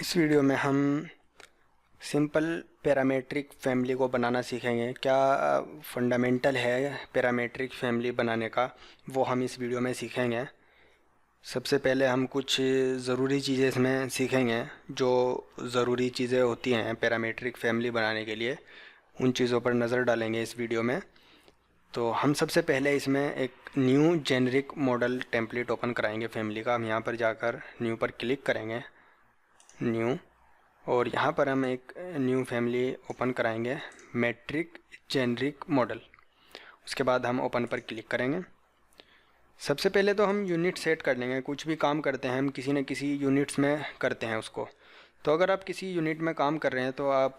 इस वीडियो में हम सिंपल पैरामेट्रिक फैमिली को बनाना सीखेंगे। क्या फंडामेंटल है पैरामेट्रिक फैमिली बनाने का, वो हम इस वीडियो में सीखेंगे। सबसे पहले हम कुछ ज़रूरी चीज़ें इसमें सीखेंगे। जो ज़रूरी चीज़ें होती हैं पैरामेट्रिक फैमिली बनाने के लिए, उन चीज़ों पर नज़र डालेंगे इस वीडियो में। तो हम सबसे पहले इसमें एक new generic model template open कराएंगे फैमिली का। हम यहाँ पर जाकर न्यू पर क्लिक करेंगे, न्यू, और यहाँ पर हम एक न्यू फैमिली ओपन कराएंगे, मैट्रिक जेनरिक मॉडल। उसके बाद हम ओपन पर क्लिक करेंगे। सबसे पहले तो हम यूनिट सेट कर लेंगे। कुछ भी काम करते हैं हम किसी न किसी यूनिट्स में करते हैं उसको। तो अगर आप किसी यूनिट में काम कर रहे हैं तो आप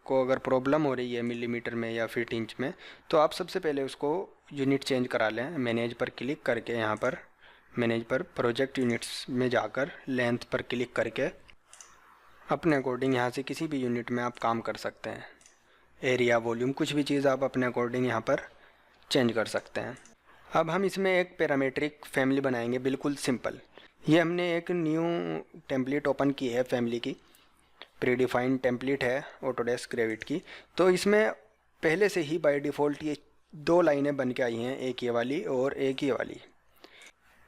को अगर प्रॉब्लम हो रही है मिलीमीटर में या फीट इंच में, तो आप सबसे पहले उसको यूनिट चेंज करा लें। मैनेज पर क्लिक करके, यहाँ पर मैनेज पर प्रोजेक्ट यूनिट्स में जाकर लेंथ पर क्लिक करके अपने अकॉर्डिंग यहाँ से किसी भी यूनिट में आप काम कर सकते हैं। एरिया, वॉल्यूम, कुछ भी चीज़ आप अपने अकॉर्डिंग यहाँ पर चेंज कर सकते हैं। अब हम इसमें एक पैरामेट्रिक फैमिली बनाएंगे, बिल्कुल सिंपल। ये हमने एक न्यू टेम्पलेट ओपन की है फैमिली की, प्रीडिफाइंड टेम्पलेट है ऑटोडेस्क रेविट की। तो इसमें पहले से ही बाय डिफ़ॉल्ट ये दो लाइनें बन के आई हैं, एक ये वाली और एक ये वाली।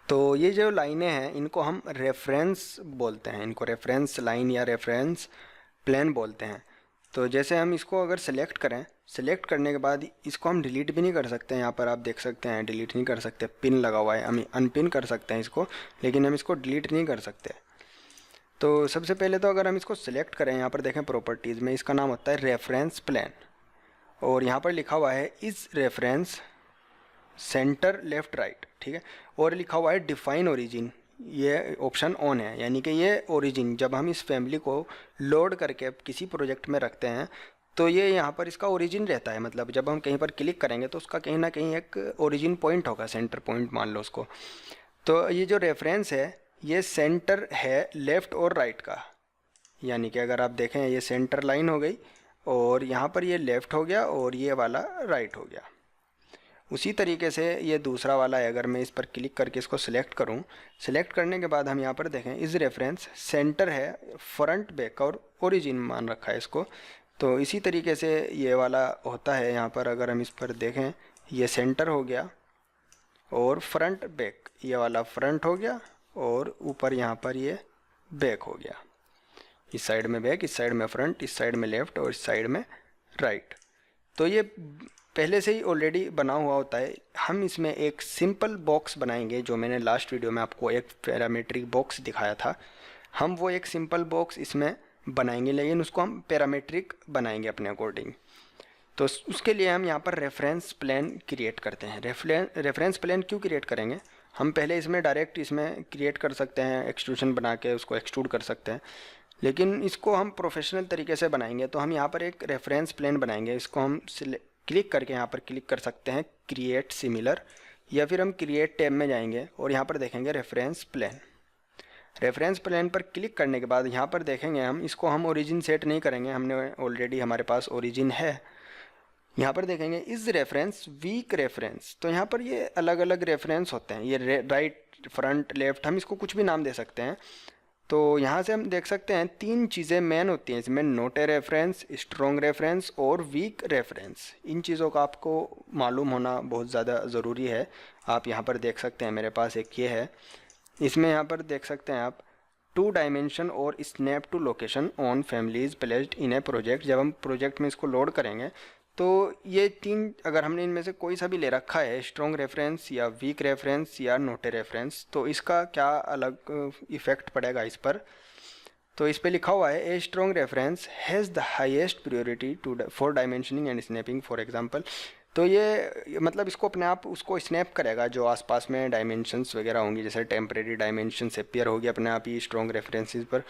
तो ये जो लाइनें हैं इनको हम रेफरेंस बोलते हैं, इनको रेफरेंस लाइन या रेफरेंस प्लेन बोलते हैं। तो जैसे हम इसको अगर सेलेक्ट करें, सेलेक्ट करने के बाद इसको हम डिलीट भी नहीं कर सकते हैं। यहाँ पर आप देख सकते हैं डिलीट नहीं कर सकते, पिन लगा हुआ है। हम अनपिन कर सकते हैं इसको, लेकिन हम इसको डिलीट नहीं कर सकते। तो सबसे पहले तो अगर हम इसको सेलेक्ट करें, यहाँ पर देखें प्रॉपर्टीज़ में इसका नाम होता है रेफरेंस प्लेन, और यहाँ पर लिखा हुआ है इस रेफरेंस सेंटर लेफ़्ट राइट, ठीक है। और लिखा हुआ है डिफ़ाइन ओरिजिन, ये ऑप्शन ऑन है, यानी कि ये ओरिजिन जब हम इस फैमिली को लोड करके किसी प्रोजेक्ट में रखते हैं तो ये यहाँ पर इसका ओरिजिन रहता है। मतलब जब हम कहीं पर क्लिक करेंगे तो उसका कहीं ना कहीं एक ओरिजिन पॉइंट होगा, सेंटर पॉइंट मान लो उसको। तो ये जो रेफरेंस है ये सेंटर है लेफ़्ट और राइट का, यानी कि अगर आप देखें ये सेंटर लाइन हो गई और यहाँ पर ये लेफ़्ट हो गया और ये वाला राइट हो गया। उसी तरीके से ये दूसरा वाला है। अगर मैं इस पर क्लिक करके इसको सिलेक्ट करूं, सिलेक्ट करने के बाद हम यहाँ पर देखें इस रेफरेंस सेंटर है फ्रंट, बैक और ओरिजिन मान रखा है इसको। तो इसी तरीके से ये वाला होता है। यहाँ पर अगर हम इस पर देखें ये सेंटर हो गया और फ्रंट बैक, ये वाला फ्रंट हो गया और ऊपर यहाँ पर ये बैक हो गया। इस साइड में बैक, इस साइड में फ्रंट, इस साइड में लेफ़्ट और इस साइड में राइट। तो ये पहले से ही ऑलरेडी बना हुआ होता है। हम इसमें एक सिंपल बॉक्स बनाएंगे, जो मैंने लास्ट वीडियो में आपको एक पैरामेट्रिक बॉक्स दिखाया था। हम वो एक सिंपल बॉक्स इसमें बनाएंगे, लेकिन उसको हम पैरामेट्रिक बनाएंगे अपने अकॉर्डिंग। तो उसके लिए हम यहाँ पर रेफरेंस प्लेन क्रिएट करते हैं। रेफरेंस प्लेन क्यों क्रिएट करेंगे? हम पहले इसमें डायरेक्ट इसमें क्रिएट कर सकते हैं, एक्सट्रूशन बना के उसको एक्सट्रूड कर सकते हैं, लेकिन इसको हम प्रोफेशनल तरीके से बनाएंगे। तो हम यहाँ पर एक रेफरेंस प्लेन बनाएंगे। इसको हम क्लिक करके यहाँ पर क्लिक कर सकते हैं क्रिएट सिमिलर, या फिर हम क्रिएट टैब में जाएंगे और यहाँ पर देखेंगे रेफरेंस प्लेन। रेफरेंस प्लेन पर क्लिक करने के बाद यहाँ पर देखेंगे हम इसको हम ओरिजिन सेट नहीं करेंगे, हमने ऑलरेडी हमारे पास ओरिजिन है। यहाँ पर देखेंगे इस रेफरेंस वीक रेफरेंस, तो यहाँ पर ये अलग अलग रेफरेंस होते हैं, ये राइट, फ्रंट, लेफ्ट, हम इसको कुछ भी नाम दे सकते हैं। तो यहाँ से हम देख सकते हैं तीन चीज़ें मेन होती हैं इसमें, note a reference, strong reference और वीक रेफरेंस। इन चीज़ों का आपको मालूम होना बहुत ज़्यादा ज़रूरी है। आप यहाँ पर देख सकते हैं मेरे पास एक ये है, इसमें यहाँ पर देख सकते हैं आप 2 डायमेंशन और snap to location on families placed in a project. जब हम प्रोजेक्ट में इसको लोड करेंगे तो ये तीन, अगर हमने इनमें से कोई सा भी ले रखा है, स्ट्रॉन्ग रेफरेंस या वीक रेफरेंस या नोट ए रेफरेंस, तो इसका क्या अलग इफ़ेक्ट पड़ेगा इस पर। तो इस पे लिखा हुआ है a strong reference has the highest priority for dimensioning and snapping for example. तो ये मतलब इसको अपने आप उसको स्नैप करेगा जो आसपास में डायमेंशंस वगैरह होंगी, जैसे टेम्परेरी डायमेंशंस अपीयर होगी अपने आप ही स्ट्रॉन्ग रेफरेंसेस पर।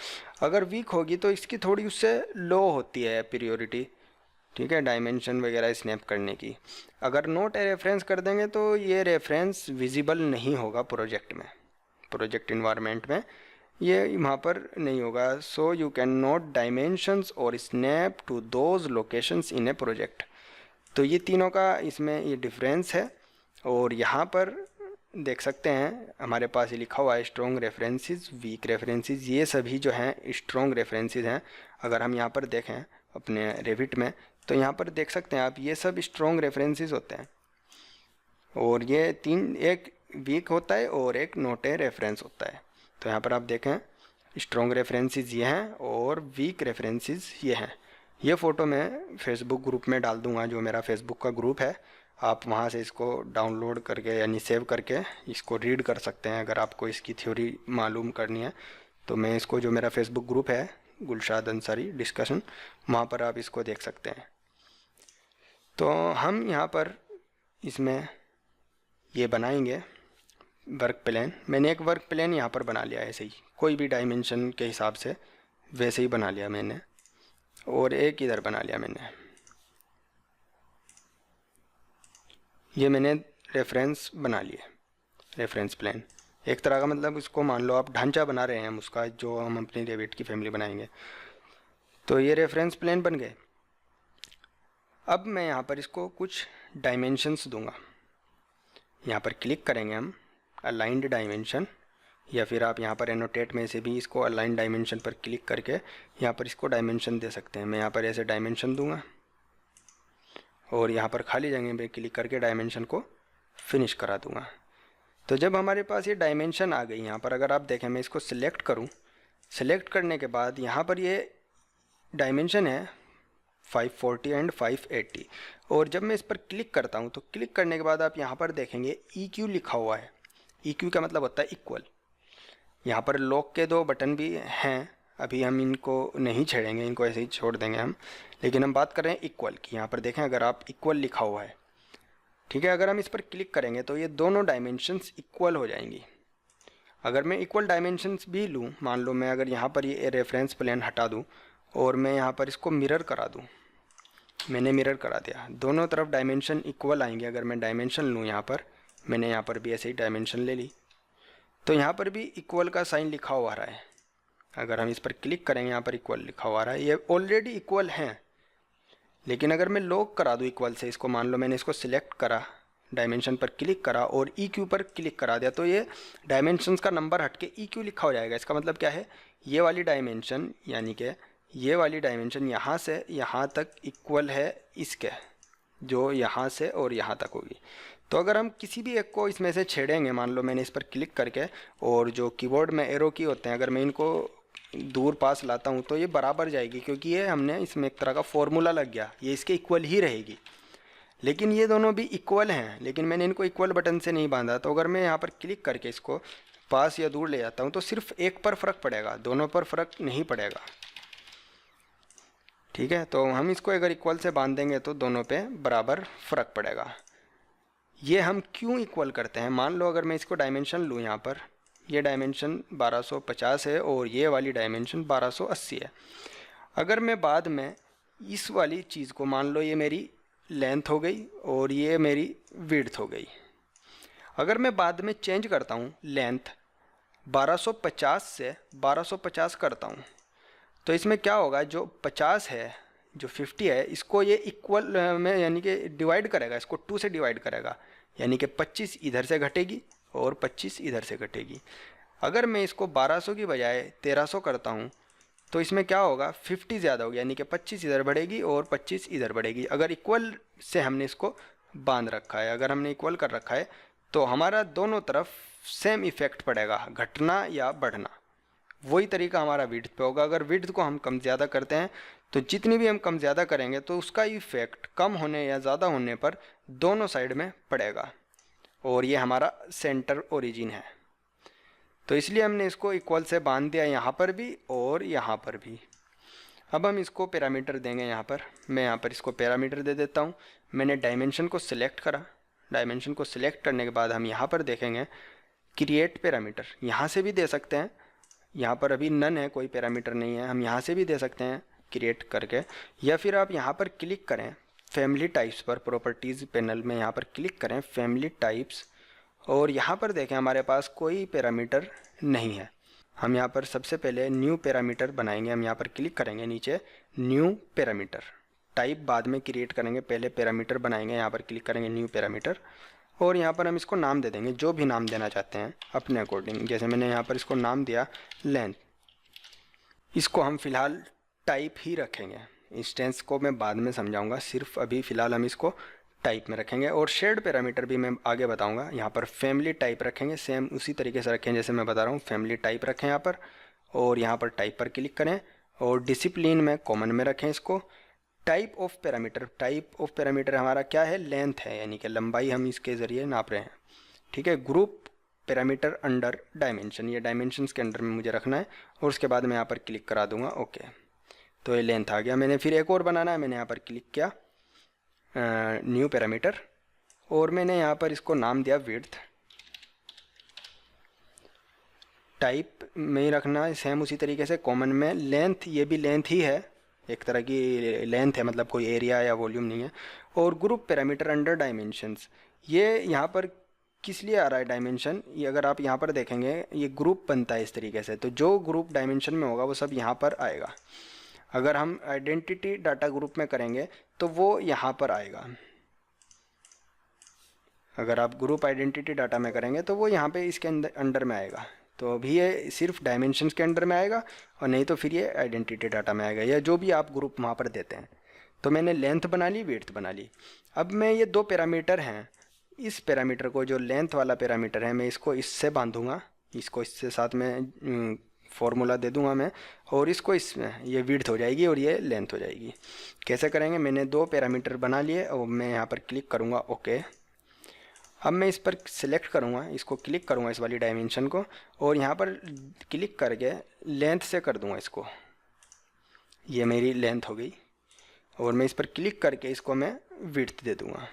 अगर वीक होगी तो इसकी थोड़ी उससे लो होती है प्रियोरिटी, ठीक है, डायमेंशन वगैरह स्नैप करने की। अगर नोट ए रेफरेंस कर देंगे तो ये रेफरेंस विजिबल नहीं होगा प्रोजेक्ट में, प्रोजेक्ट इन्वायरमेंट में ये वहाँ पर नहीं होगा। So you can note dimensions और snap to those locations in a project. तो ये तीनों का इसमें ये डिफरेंस है। और यहाँ पर देख सकते हैं हमारे पास ये लिखा हुआ है स्ट्रॉन्ग रेफरेंसेस, वीक रेफरेंसेस, ये सभी जो हैं स्ट्रॉन्ग रेफरेंसेस हैं। अगर हम यहाँ पर देखें अपने रेविट में तो यहाँ पर देख सकते हैं आप ये सब स्ट्रॉन्ग रेफरेंसेस होते हैं, और ये तीन, एक वीक होता है और एक नॉट ए रेफरेंस होता है। तो यहाँ पर आप देखें स्ट्रॉन्ग रेफरेंसेस ये हैं और वीक रेफरेंसेस ये हैं। ये फ़ोटो मैं फेसबुक ग्रुप में डाल दूँगा, जो मेरा फेसबुक का ग्रुप है, आप वहाँ से इसको डाउनलोड करके यानी सेव करके इसको रीड कर सकते हैं। अगर आपको इसकी थ्योरी मालूम करनी है तो मैं इसको, जो मेरा फेसबुक ग्रुप है गुलशाद अंसारी डिस्कशन, वहाँ पर आप इसको देख सकते हैं। तो हम यहाँ पर इसमें ये बनाएंगे वर्क प्लान। मैंने एक वर्क प्लान यहाँ पर बना लिया है, ऐसे ही कोई भी डायमेंशन के हिसाब से वैसे ही बना लिया मैंने, और एक इधर बना लिया मैंने। ये मैंने रेफरेंस बना लिए, रेफरेंस प्लान एक तरह का, मतलब उसको मान लो आप ढांचा बना रहे हैं हम उसका, जो हम अपनी रेविट की फैमिली बनाएंगे। तो ये रेफरेंस प्लान बन गए। अब मैं यहाँ पर इसको कुछ डायमेंशंस दूंगा। यहाँ पर क्लिक करेंगे हम अलाइंड डायमेंशन, या फिर आप यहाँ पर एनोटेट में से भी इसको अलाइन डायमेंशन पर क्लिक करके यहाँ पर इसको डायमेंशन दे सकते हैं। मैं यहाँ पर ऐसे डायमेंशन दूंगा और यहाँ पर खाली जगह में क्लिक करके डायमेंशन को फिनिश करा दूंगा। तो जब हमारे पास ये डायमेंशन आ गई, यहाँ पर अगर आप देखें मैं इसको सिलेक्ट करूँ, सिलेक्ट करने के बाद यहाँ पर ये डायमेंशन है 540 एंड 580, और जब मैं इस पर क्लिक करता हूँ तो क्लिक करने के बाद आप यहाँ पर देखेंगे EQ लिखा हुआ है। EQ का मतलब होता है इक्वल। यहाँ पर लॉक के 2 बटन भी हैं, अभी हम इनको नहीं छेड़ेंगे, इनको ऐसे ही छोड़ देंगे हम, लेकिन हम बात कर रहे हैं इक्वल की। यहाँ पर देखें अगर आप इक्वल लिखा हुआ है, ठीक है, अगर हम इस पर क्लिक करेंगे तो ये दोनों डायमेंशंस इक्वल हो जाएंगी। अगर मैं इक्वल डायमेंशंस भी लूँ, मान लो मैं अगर यहाँ पर ये रेफरेंस प्लेन हटा दूँ और मैं यहाँ पर इसको मिरर करा दूँ, मैंने मिरर करा दिया, दोनों तरफ डायमेंशन इक्वल आएंगे। अगर मैं डायमेंशन लूँ यहाँ पर, मैंने यहाँ पर भी ऐसे ही डायमेंशन ले ली, तो यहाँ पर भी इक्वल का साइन लिखा हुआ आ रहा है। अगर हम इस पर क्लिक करेंगे यहाँ पर इक्वल लिखा हुआ आ रहा है, ये ऑलरेडी इक्वल हैं। लेकिन अगर मैं लॉक करा दूँ इक्वल से, इसको मान लो मैंने इसको सिलेक्ट करा, डायमेंशन पर क्लिक करा और EQ पर क्लिक करा दिया, तो ये डायमेंशंस का नंबर हट के EQ लिखा हो जाएगा। इसका मतलब क्या है, ये वाली डायमेंशन यानी कि ये वाली डायमेंशन यहाँ से यहाँ तक इक्वल है इसके, जो यहाँ से और यहाँ तक होगी। तो अगर हम किसी भी एक को इसमें से छेड़ेंगे, मान लो मैंने इस पर क्लिक करके, और जो कीबोर्ड में एरो की होते हैं, अगर मैं इनको दूर पास लाता हूँ तो ये बराबर जाएगी, क्योंकि ये हमने इसमें एक तरह का फॉर्मूला लग गया, ये इसके इक्वल ही रहेगी। लेकिन ये दोनों भी इक्वल हैं, लेकिन मैंने इनको इक्वल बटन से नहीं बांधा। तो अगर मैं यहाँ पर क्लिक करके इसको पास या दूर ले जाता हूँ तो सिर्फ एक पर फ़र्क पड़ेगा, दोनों पर फ़र्क नहीं पड़ेगा। ठीक है, तो हम इसको अगर इक्वल से बांध देंगे तो दोनों पे बराबर फ़र्क पड़ेगा। ये हम क्यों इक्वल करते हैं, मान लो अगर मैं इसको डायमेंशन लूँ, यहाँ पर ये डायमेंशन 1250 है और ये वाली डायमेंशन 1280 है। अगर मैं बाद में इस वाली चीज़ को, मान लो ये मेरी लेंथ हो गई और ये मेरी विड्थ हो गई, अगर मैं बाद में चेंज करता हूँ लेंथ 1250 से 1250 करता हूँ, तो इसमें क्या होगा, जो 50 है, जो 50 है, इसको ये इक्वल में यानी कि डिवाइड करेगा, इसको 2 से डिवाइड करेगा, यानी कि 25 इधर से घटेगी और 25 इधर से घटेगी। अगर मैं इसको 1200 की बजाय 1300 करता हूँ तो इसमें क्या होगा, 50 ज़्यादा होगी, यानी कि 25 इधर बढ़ेगी और 25 इधर बढ़ेगी। अगर इक्वल से हमने इसको बांध रखा है, अगर हमने इक्वल कर रखा है, तो हमारा दोनों तरफ सेम इफ़ेक्ट पड़ेगा, घटना या बढ़ना। वही तरीका हमारा विड्थ पे होगा। अगर विड्थ को हम कम ज़्यादा करते हैं तो जितनी भी हम कम ज़्यादा करेंगे तो उसका इफ़ेक्ट कम होने या ज़्यादा होने पर दोनों साइड में पड़ेगा, और ये हमारा सेंटर ओरिजिन है। तो इसलिए हमने इसको इक्वल से बांध दिया यहाँ पर भी और यहाँ पर भी। अब हम इसको पैरामीटर देंगे। यहाँ पर मैं यहाँ पर इसको पैरामीटर दे देता हूँ। मैंने डायमेंशन को सिलेक्ट करा, डायमेंशन को सिलेक्ट करने के बाद हम यहाँ पर देखेंगे क्रिएट पैरामीटर, यहाँ से भी दे सकते हैं, यहाँ पर अभी नन है, कोई पैरामीटर नहीं है, हम यहाँ से भी दे सकते हैं क्रिएट करके, या फिर आप यहाँ पर क्लिक करें फैमिली टाइप्स पर, प्रॉपर्टीज़ पैनल में यहाँ पर क्लिक करें फैमिली टाइप्स, और यहाँ पर देखें हमारे पास कोई पैरामीटर नहीं है। हम यहाँ पर सबसे पहले न्यू पैरामीटर बनाएंगे। हम यहाँ पर क्लिक करेंगे नीचे न्यू पैरामीटर, टाइप बाद में क्रिएट करेंगे, पहले पैरामीटर बनाएंगे। यहाँ पर क्लिक करेंगे न्यू पैरामीटर। और यहाँ पर हम इसको नाम दे देंगे, जो भी नाम देना चाहते हैं अपने अकॉर्डिंग। जैसे मैंने यहाँ पर इसको नाम दिया लेंथ। इसको हम फ़िलहाल टाइप ही रखेंगे, इंस्टेंस को मैं बाद में समझाऊंगा, सिर्फ अभी फ़िलहाल हम इसको टाइप में रखेंगे। और शेड पैरामीटर भी मैं आगे बताऊंगा। यहाँ पर फैमिली टाइप रखेंगे, सेम उसी तरीके से रखें जैसे मैं बता रहा हूँ, फैमिली टाइप रखें यहाँ पर। और यहाँ पर टाइप पर क्लिक करें और डिसिप्लिन में कॉमन में रखें इसको। टाइप ऑफ पैरामीटर हमारा क्या है, लेंथ है, यानी कि लंबाई हम इसके ज़रिए नाप रहे हैं। ठीक है। ग्रुप पैरामीटर अंडर डायमेंशन, ये डायमेंशंस के अंडर में मुझे रखना है। और उसके बाद मैं यहाँ पर क्लिक करा दूंगा ओके। तो ये लेंथ आ गया। मैंने फिर एक और बनाना है, मैंने यहाँ पर क्लिक किया न्यू पैरामीटर और मैंने यहाँ पर इसको नाम दिया विड्थ। टाइप में ही रखना है सेम उसी तरीके से, कॉमन में लेंथ, ये भी लेंथ ही है, एक तरह की लेंथ है, मतलब कोई एरिया या वॉल्यूम नहीं है। और ग्रुप पैरामीटर अंडर डायमेंशंस, ये यहाँ पर किस लिए आ रहा है डायमेंशन, ये अगर आप यहाँ पर देखेंगे ये ग्रुप बनता है इस तरीके से, तो जो ग्रुप डायमेंशन में होगा वो सब यहाँ पर आएगा। अगर हम आइडेंटिटी डाटा ग्रुप में करेंगे तो वो यहाँ पर आएगा। अगर आप ग्रुप आइडेंटिटी डाटा में करेंगे तो वो यहाँ पे इसके अंडर में आएगा। तो अभी ये सिर्फ डायमेंशंस के अंडर में आएगा, और नहीं तो फिर ये आइडेंटिटी डाटा में आएगा, या जो भी आप ग्रुप वहाँ पर देते हैं। तो मैंने लेंथ बना ली, विड्थ बना ली। अब मैं ये दो पैरामीटर हैं, इस पैरामीटर को, जो लेंथ वाला पैरामीटर है, मैं इसको इससे बांधूंगा, इसको इससे साथ में फॉर्मूला दे दूंगा मैं, और इसको इसमें, ये विड्थ हो जाएगी और ये लेंथ हो जाएगी। कैसे करेंगे, मैंने दो पैरामीटर बना लिए और मैं यहाँ पर क्लिक करूँगा ओके। अब मैं इस पर सिलेक्ट करूँगा, इसको क्लिक करूँगा इस वाली डायमेंशन को, और यहाँ पर क्लिक करके लेंथ से कर दूँगा इसको, ये मेरी लेंथ हो गई। और मैं इस पर क्लिक करके इसको मैं विड्थ दे दूँगा।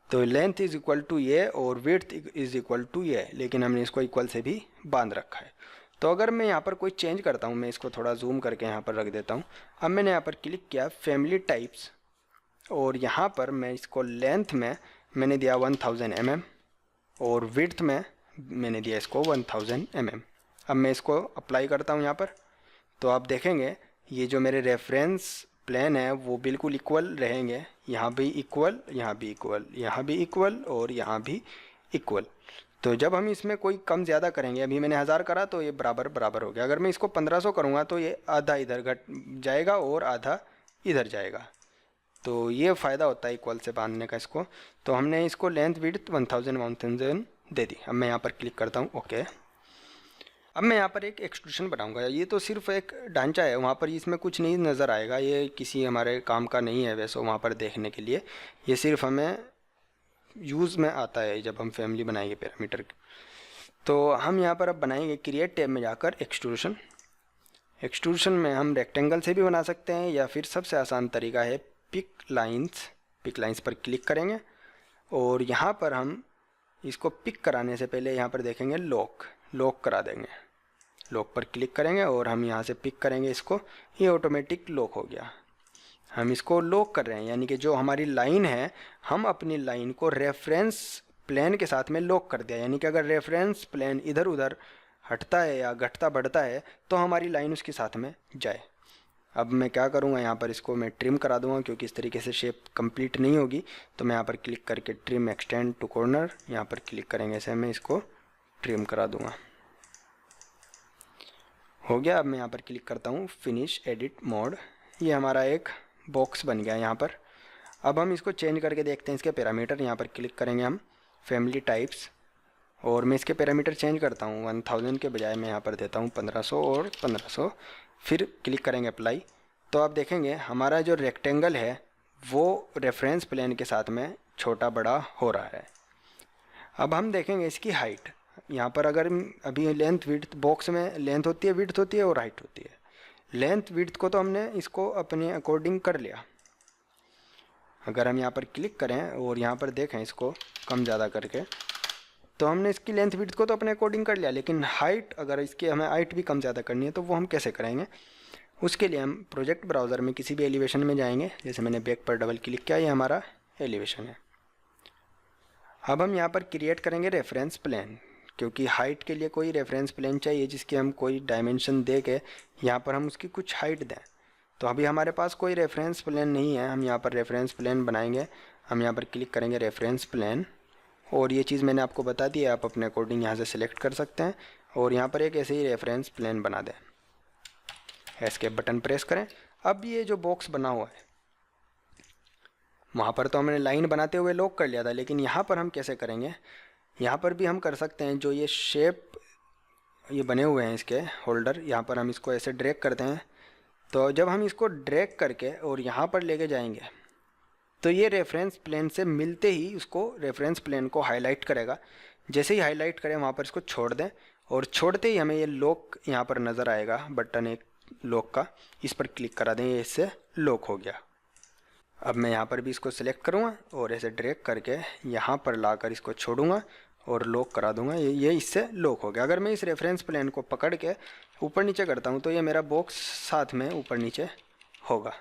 तो लेंथ इज़ इक्वल टू ये और विड्थ इज़ इक्वल टू ये, लेकिन हमने इसको इक्वल से भी बांध रखा है। तो अगर मैं यहाँ पर कोई चेंज करता हूँ, मैं इसको थोड़ा जूम करके यहाँ पर रख देता हूँ। अब मैंने यहाँ पर क्लिक किया फैमिली टाइप्स, और यहाँ पर मैं इसको लेंथ में मैंने दिया 1000 mm और विड्थ में मैंने दिया इसको 1000 mm। अब मैं इसको अप्लाई करता हूँ यहाँ पर, तो आप देखेंगे ये जो मेरे रेफरेंस प्लेन है वो बिल्कुल इक्वल रहेंगे, यहाँ भी इक्वल, यहाँ भी इक्वल, यहाँ भी इक्वल और यहाँ भी इक्वल। तो जब हम इसमें कोई कम ज़्यादा करेंगे, अभी मैंने 1000 करा तो ये बराबर बराबर हो गया। अगर मैं इसको 1500 करूँगा तो ये आधा इधर घट जाएगा और आधा इधर जाएगा। तो ये फ़ायदा होता है इक्वल से बांधने का इसको। तो हमने इसको लेंथ विड्थ 1000 दे दी। अब मैं यहाँ पर क्लिक करता हूँ ओके। अब मैं यहाँ पर एक एक्सट्रूशन बनाऊंगा। ये तो सिर्फ एक ढांचा है, वहाँ पर इसमें कुछ नहीं नज़र आएगा, ये किसी हमारे काम का नहीं है वैसे वहाँ पर देखने के लिए। ये सिर्फ हमें यूज़ में आता है जब हम फैमिली बनाएंगे पैरामीटर। तो हम यहाँ पर अब बनाएंगे क्रिएट टैब में जाकर एक्सट्रूशन। एक्सट्रूशन में हम रेक्टेंगल से भी बना सकते हैं, या फिर सबसे आसान तरीका है पिक लाइन्स। पिक लाइन्स पर क्लिक करेंगे और यहाँ पर हम इसको पिक कराने से पहले यहाँ पर देखेंगे लॉक करा देंगे। लॉक पर क्लिक करेंगे और हम यहाँ से पिक करेंगे इसको, ये ऑटोमेटिक लॉक हो गया। हम इसको लॉक कर रहे हैं, यानी कि जो हमारी लाइन है, हम अपनी लाइन को रेफरेंस प्लेन के साथ में लॉक कर दिया। यानी कि अगर रेफरेंस प्लेन इधर उधर हटता है या घटता बढ़ता है तो हमारी लाइन उसके साथ में जाए। अब मैं क्या करूँगा, यहाँ पर इसको मैं ट्रिम करा दूँगा, क्योंकि इस तरीके से शेप कंप्लीट नहीं होगी। तो मैं यहाँ पर क्लिक करके ट्रिम एक्सटेंड टू कॉर्नर, यहाँ पर क्लिक करेंगे, ऐसे मैं इसको ट्रिम करा दूँगा। हो गया। अब मैं यहाँ पर क्लिक करता हूँ फिनिश एडिट मोड, ये हमारा एक बॉक्स बन गया यहाँ पर। अब हम इसको चेंज करके देखते हैं इसके पैरामीटर। यहाँ पर क्लिक करेंगे हम फैमिली टाइप्स, और मैं इसके पैरामीटर चेंज करता हूँ, 1000 के बजाय मैं यहाँ पर देता हूँ 1500 और 1500। फिर क्लिक करेंगे अप्लाई। तो आप देखेंगे हमारा जो रेक्टेंगल है वो रेफरेंस प्लेन के साथ में छोटा बड़ा हो रहा है। अब हम देखेंगे इसकी हाइट। यहाँ पर अगर अभी लेंथ विड्थ बॉक्स में लेंथ होती है, विड्थ होती है और हाइट होती है। लेंथ विड्थ को तो हमने इसको अपने अकॉर्डिंग कर लिया। अगर हम यहाँ पर क्लिक करें और यहाँ पर देखें इसको कम ज़्यादा करके, तो हमने इसकी लेंथ विड्थ को तो अपने अकॉर्डिंग कर लिया, लेकिन हाइट, अगर इसकी हमें हाइट भी कम ज़्यादा करनी है तो वो हम कैसे करेंगे। उसके लिए हम प्रोजेक्ट ब्राउज़र में किसी भी एलिवेशन में जाएंगे। जैसे मैंने बैक पर डबल क्लिक किया, ये हमारा एलिवेशन है। अब हम यहाँ पर क्रिएट करेंगे रेफरेंस प्लेन, क्योंकि हाइट के लिए कोई रेफरेंस प्लेन चाहिए जिसकी हम कोई डायमेंशन दे के यहाँ पर हम उसकी कुछ हाइट दें। तो अभी हमारे पास कोई रेफरेंस प्लेन नहीं है, हम यहाँ पर रेफरेंस प्लेन बनाएंगे। हम यहाँ पर क्लिक करेंगे रेफरेंस प्लेन, और ये चीज़ मैंने आपको बता दी है, आप अपने अकॉर्डिंग यहाँ से सिलेक्ट कर सकते हैं और यहाँ पर एक ऐसे ही रेफरेंस प्लेन बना दें। एस्केप बटन प्रेस करें। अब ये जो बॉक्स बना हुआ है, वहाँ पर तो हमने लाइन बनाते हुए लॉक कर लिया था, लेकिन यहाँ पर हम कैसे करेंगे, यहाँ पर भी हम कर सकते हैं। जो ये शेप ये बने हुए हैं इसके होल्डर, यहाँ पर हम इसको ऐसे ड्रैग करते हैं। तो जब हम इसको ड्रैग करके और यहाँ पर लेके जाएंगे तो ये रेफरेंस प्लेन से मिलते ही उसको रेफरेंस प्लेन को हाईलाइट करेगा। जैसे ही हाईलाइट करें वहाँ पर इसको छोड़ दें और छोड़ते ही हमें ये लॉक यहाँ पर नज़र आएगा, बटन एक लॉक का, इस पर क्लिक करा दें, ये इससे लॉक हो गया। अब मैं यहाँ पर भी इसको सिलेक्ट करूँगा और ऐसे ड्रैग करके यहाँ पर लाकर इसको छोड़ूंगा और लॉक करा दूंगा। ये इससे लॉक हो गया। अगर मैं इस रेफरेंस प्लेन को पकड़ के ऊपर नीचे करता हूँ तो ये मेरा बॉक्स साथ में ऊपर नीचे होगा।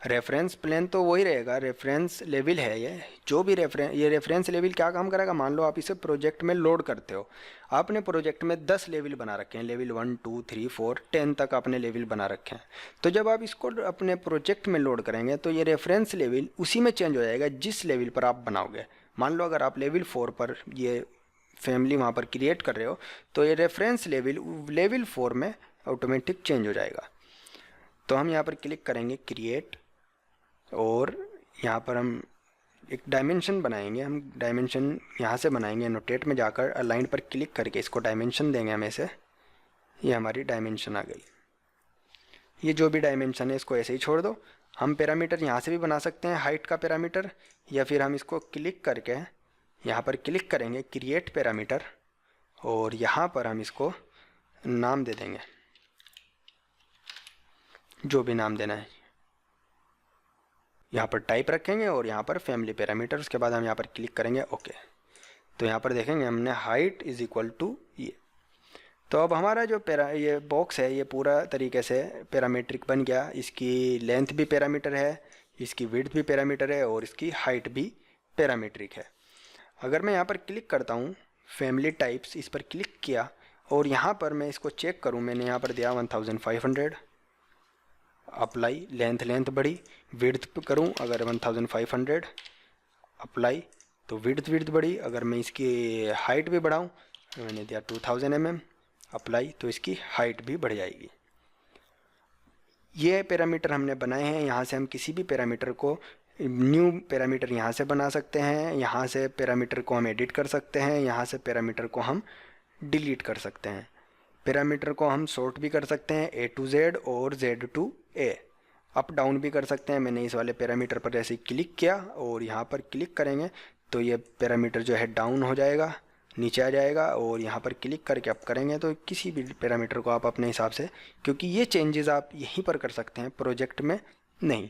रेफरेंस प्लेन तो वही रहेगा, रेफरेंस लेवल है ये। जो भी रेफरेंस लेवल क्या काम करेगा, मान लो आप इसे प्रोजेक्ट में लोड करते हो, आपने प्रोजेक्ट में 10 लेवल बना रखे हैं, लेवल 1 2 3 4 10 तक आपने लेवल बना रखे हैं। तो जब आप इसको अपने प्रोजेक्ट में लोड करेंगे तो ये रेफरेंस लेवल उसी में चेंज हो जाएगा जिस लेवल पर आप बनाओगे। मान लो अगर आप लेवल 4 पर ये फैमिली वहाँ पर क्रिएट कर रहे हो तो ये रेफरेंस लेवल 4 में ऑटोमेटिक चेंज हो जाएगा। तो हम यहाँ पर क्लिक करेंगे क्रिएट और यहाँ पर हम एक डायमेंशन बनाएंगे। हम डायमेंशन यहाँ से बनाएंगे, एनोटेट में जाकर अलाइन पर क्लिक करके इसको डायमेंशन देंगे हम ऐसे। ये हमारी डायमेंशन आ गई। ये जो भी डायमेंशन है इसको ऐसे ही छोड़ दो। हम पैरामीटर यहाँ से भी बना सकते हैं, हाइट का पैरामीटर, या फिर हम इसको क्लिक करके यहाँ पर क्लिक करेंगे क्रिएट पैरामीटर और यहाँ पर हम इसको नाम दे देंगे, जो भी नाम देना है। यहाँ पर टाइप रखेंगे और यहाँ पर फैमिली पैरामीटर। उसके बाद हम यहाँ पर क्लिक करेंगे ओके। तो यहाँ पर देखेंगे हमने हाइट इज़ इक्वल टू ये। तो अब हमारा जो ये बॉक्स है ये पूरा तरीके से पैरामीट्रिक बन गया। इसकी लेंथ भी पैरामीटर है, इसकी विड्थ भी पैरामीटर है और इसकी हाइट भी पैरामीट्रिक है। अगर मैं यहाँ पर क्लिक करता हूँ फैमिली टाइप्स, इस पर क्लिक किया और यहाँ पर मैं इसको चेक करूँ, मैंने यहाँ पर दिया 1500, अप्लाई, लेंथ बढ़ी, विड्थ करूँ अगर 1500, अप्लाई तो विड्थ बढ़ी। अगर मैं इसकी हाइट भी बढ़ाऊँ, मैंने दिया 2000 mm, अप्लाई तो इसकी हाइट भी बढ़ जाएगी। ये पैरामीटर हमने बनाए हैं। यहाँ से हम किसी भी पैरामीटर को न्यू पैरामीटर यहाँ से बना सकते हैं, यहाँ से पैरामीटर को हम एडिट कर सकते हैं, यहाँ से पैरामीटर को हम डिलीट कर सकते हैं। पैरामीटर को हम सॉर्ट भी कर सकते हैं, A to Z और Z to A, up down भी कर सकते हैं। मैंने इस वाले पैरामीटर पर ऐसे क्लिक किया और यहाँ पर क्लिक करेंगे तो ये पैरामीटर जो है डाउन हो जाएगा, नीचे आ जाएगा, और यहाँ पर क्लिक करके अप करेंगे तो किसी भी पैरामीटर को आप अपने हिसाब से, क्योंकि ये चेंजेस आप यहीं पर कर सकते हैं, प्रोजेक्ट में नहीं।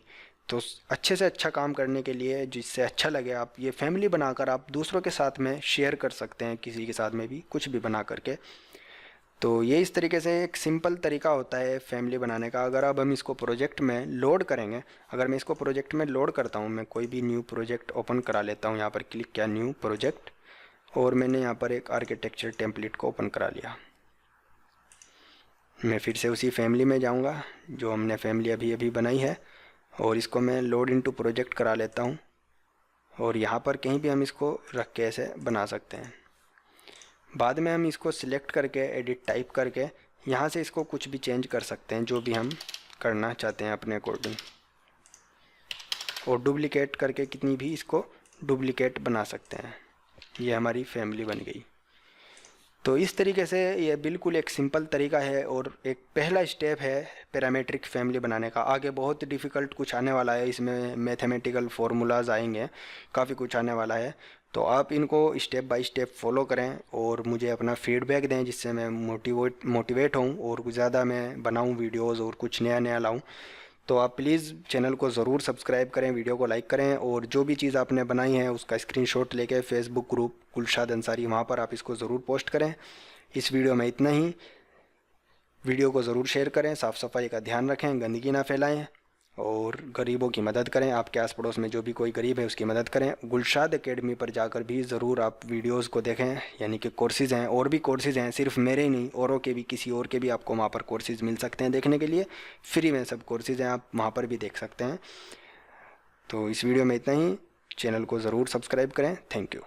तो अच्छे से अच्छा काम करने के लिए, जिससे अच्छा लगे, आप ये फैमिली बनाकर आप दूसरों के साथ में शेयर कर सकते हैं, किसी के साथ में भी कुछ भी बना करके। तो ये इस तरीके से एक सिंपल तरीका होता है फैमिली बनाने का। अगर अब हम इसको प्रोजेक्ट में लोड करेंगे, अगर मैं इसको प्रोजेक्ट में लोड करता हूँ, मैं कोई भी न्यू प्रोजेक्ट ओपन करा लेता हूँ, यहाँ पर क्लिक किया न्यू प्रोजेक्ट और मैंने यहाँ पर एक आर्किटेक्चर टेम्पलेट को ओपन करा लिया। मैं फिर से उसी फैमिली में जाऊँगा जो हमने फैमिली अभी अभी बनाई है और इसको मैं लोड इनटू प्रोजेक्ट करा लेता हूँ और यहाँ पर कहीं भी हम इसको रख के ऐसे बना सकते हैं। बाद में हम इसको सिलेक्ट करके एडिट टाइप करके यहाँ से इसको कुछ भी चेंज कर सकते हैं, जो भी हम करना चाहते हैं अपने अकॉर्डिंग, और डुप्लिकेट करके कितनी भी इसको डुप्लिकेट बना सकते हैं। ये हमारी फैमिली बन गई। तो इस तरीके से ये बिल्कुल एक सिंपल तरीका है और एक पहला स्टेप है पैरामीट्रिक फैमिली बनाने का। आगे बहुत डिफ़िकल्ट कुछ आने वाला है, इसमें मैथमेटिकल फार्मूलाज आएंगे, काफ़ी कुछ आने वाला है। तो आप इनको स्टेप बाय स्टेप फॉलो करें और मुझे अपना फीडबैक दें, जिससे मैं मोटिवेट हूँ और ज़्यादा मैं बनाऊँ वीडियोज़ और कुछ नया लाऊँ। तो आप प्लीज़ चैनल को ज़रूर सब्सक्राइब करें, वीडियो को लाइक करें और जो भी चीज़ आपने बनाई है उसका स्क्रीनशॉट लेके फेसबुक ग्रुप गुलशाद अंसारी, वहाँ पर आप इसको ज़रूर पोस्ट करें। इस वीडियो में इतना ही। वीडियो को ज़रूर शेयर करें, साफ़ सफाई का ध्यान रखें, गंदगी ना फैलाएं और गरीबों की मदद करें। आपके आस पड़ोस में जो भी कोई गरीब है उसकी मदद करें। गुलशाद एकेडमी पर जाकर भी ज़रूर आप वीडियोस को देखें, यानी कि कोर्सेज़ हैं, और भी कोर्सेज़ हैं, सिर्फ मेरे ही नहीं, औरों के भी, किसी और के भी आपको वहाँ पर कोर्सेज़ मिल सकते हैं देखने के लिए। फ्री में सब कोर्सेज़ हैं, आप वहाँ पर भी देख सकते हैं। तो इस वीडियो में इतना ही। चैनल को ज़रूर सब्सक्राइब करें। Thank you.